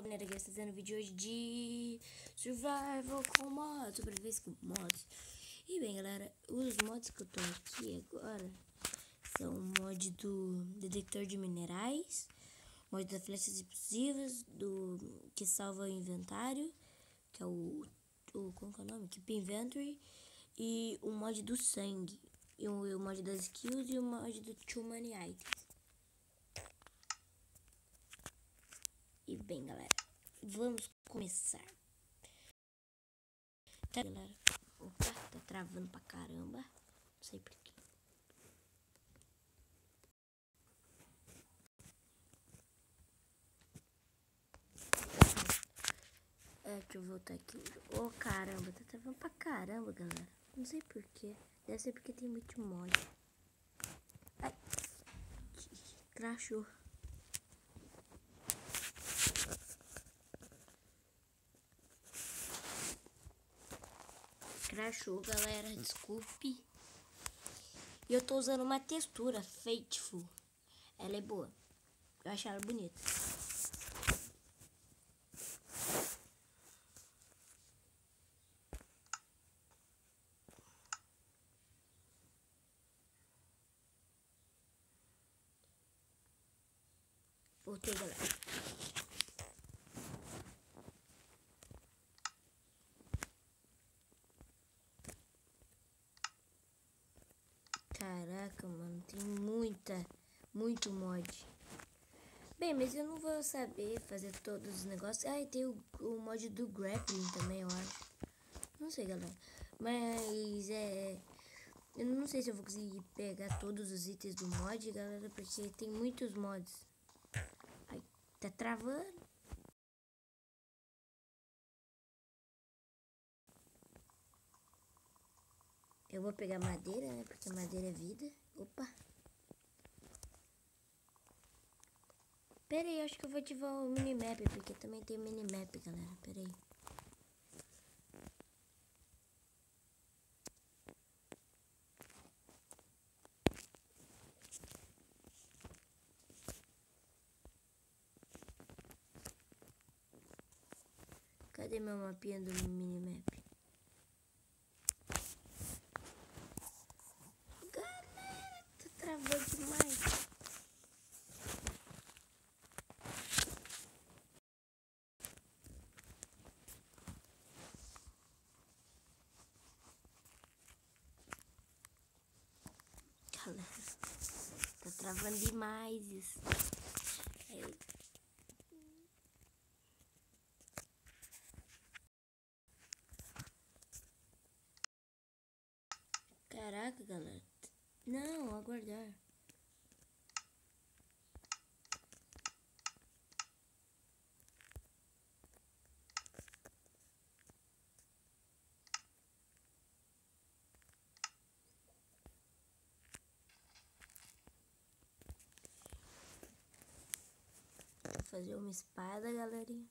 Galera, aqui fazendo vídeo hoje de Survival com mods, sobrevivência com mods. E bem, galera, os mods que eu tô aqui agora são o mod do detector de minerais, mod das flechas explosivas, do que salva o inventário, que é como que é o nome? Keep Inventory, e o mod do sangue, e o mod das skills e o mod do Too Many Items. E bem, galera, vamos começar. Tá, galera? Opa, tá travando pra caramba. Não sei porquê. Deixa eu voltar aqui. Oh, caramba, tá travando pra caramba, galera. Não sei porquê. Deve ser porque tem muito mod. Ai, crashou. Crashou, galera, desculpe. E eu tô usando uma textura Fateful. Ela é boa. Eu acho ela bonita. Voltei, galera. Caraca, mano, tem muito mod. Bem, mas eu não vou saber fazer todos os negócios. Ah, e tem o mod do grappling também, eu acho. Não sei, galera. Mas eu não sei se eu vou conseguir pegar todos os itens do mod, galera, porque tem muitos mods. Ai, tá travando. Eu vou pegar madeira, né? Porque madeira é vida. Opa. Pera aí, acho que eu vou ativar o minimap, porque também tem minimap, galera. Pera aí. Cadê meu mapinha do minimap? Galera, tá travando demais. Galera, tá travando demais isso. Caraca, galera. Não, aguardar. Vou fazer uma espada, galerinha.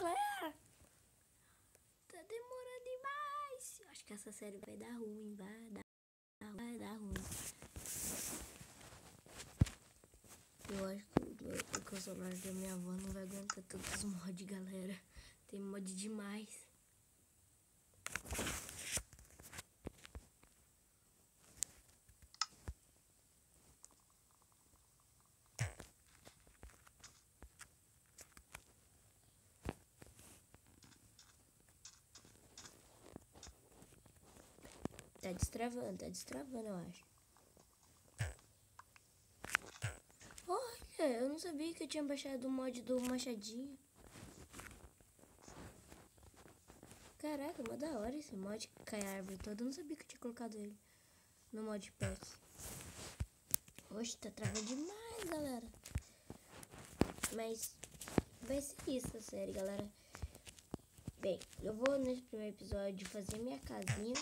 Galera, tá demorando demais. Acho que essa série vai dar ruim, vai dar ruim. Eu acho que o celular da minha avó não vai aguentar tantos mods, galera. Tem mod demais. Tá destravando, eu acho. Olha, eu não sabia que eu tinha baixado o mod do machadinho. Caraca, mó da hora esse mod que cai a árvore toda. Eu não sabia que eu tinha colocado ele no mod pack. Oxe, tá travando demais, galera. Mas vai ser isso a série, galera. Bem, eu vou nesse primeiro episódio fazer minha casinha,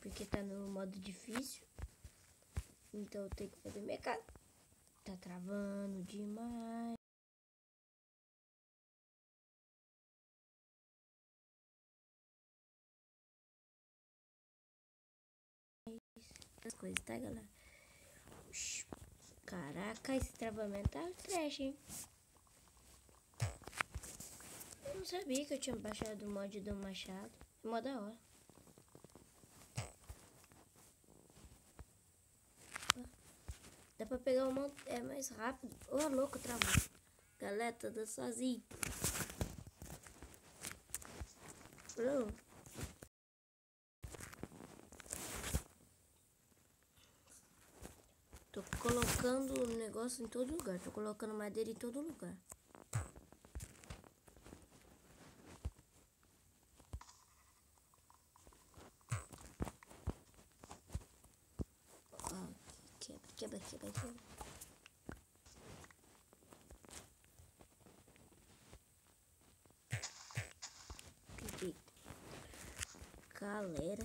porque tá no modo difícil. Então eu tenho que fazer minha casa. Tá travando demais. As coisas, tá, galera? Oxi, caraca, esse travamento tá trash, hein? Eu não sabia que eu tinha baixado o mod do machado. Mó da hora. Dá pra pegar o monte, é mais rápido. Ô, louco, travou. Galera, tô dando sozinho. Bro. Tô colocando o negócio em todo lugar. Tô colocando madeira em todo lugar. Ó, quebra. Cliquei. Galera.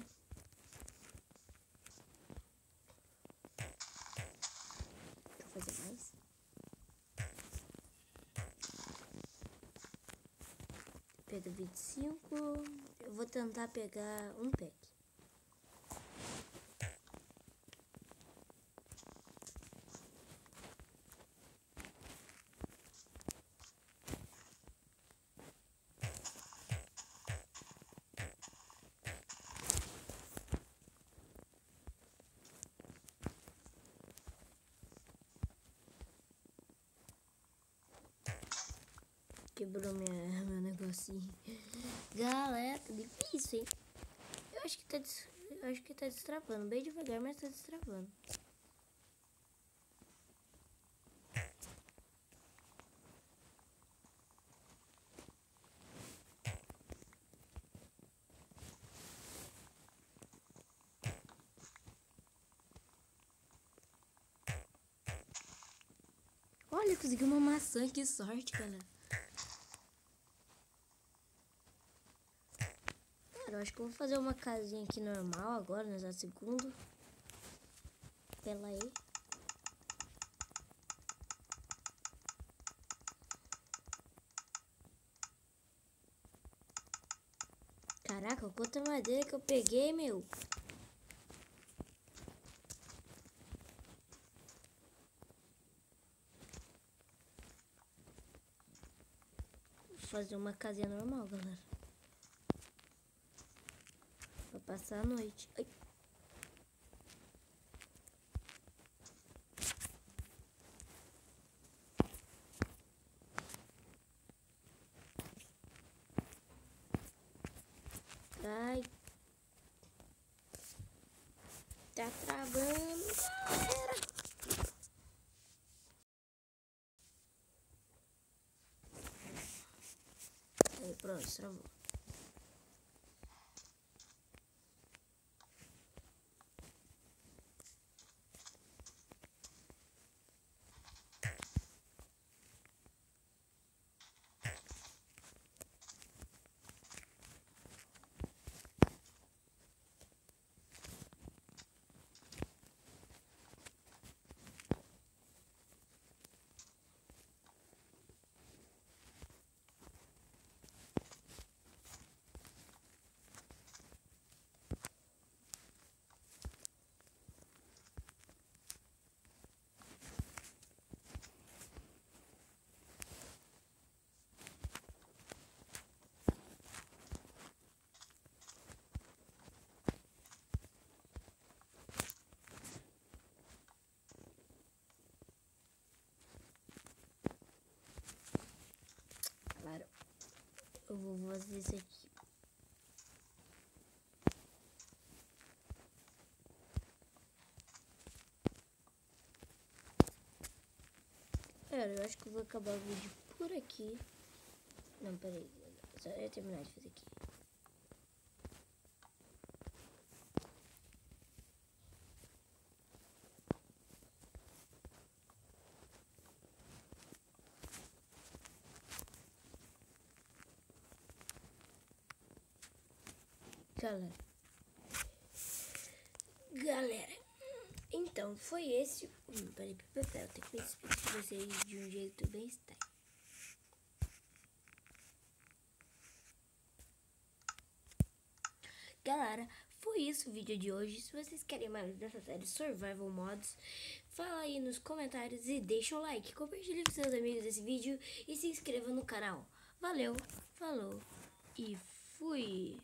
Deixa eu fazer mais. Pega 25. Eu vou tentar pegar um pack. Quebrou meu negocinho. Galera, tá difícil, hein? Eu acho que tá destravando. Bem devagar, mas tá destravando. Olha, consegui uma maçã. Que sorte, galera. Eu acho que eu vou fazer uma casinha aqui normal agora, nessa segunda. Pela aí. Caraca, quanta madeira que eu peguei, meu. Vou fazer uma casinha normal, galera. Pra passar a noite. Ai. Ai. Tá travando, galera. Aí, pronto, travou. Claro. Eu vou fazer isso aqui. Pera, eu acho que eu vou acabar o vídeo por aqui. Não, peraí. Só ia terminar de fazer aqui. Galera, então foi esse. Peraí, eu tenho que me despedir de vocês de um jeito bem style. Galera, foi isso o vídeo de hoje. Se vocês querem mais dessa série Survival Mods, fala aí nos comentários e deixa o like. Compartilhe com seus amigos esse vídeo e se inscreva no canal. Valeu, falou e fui!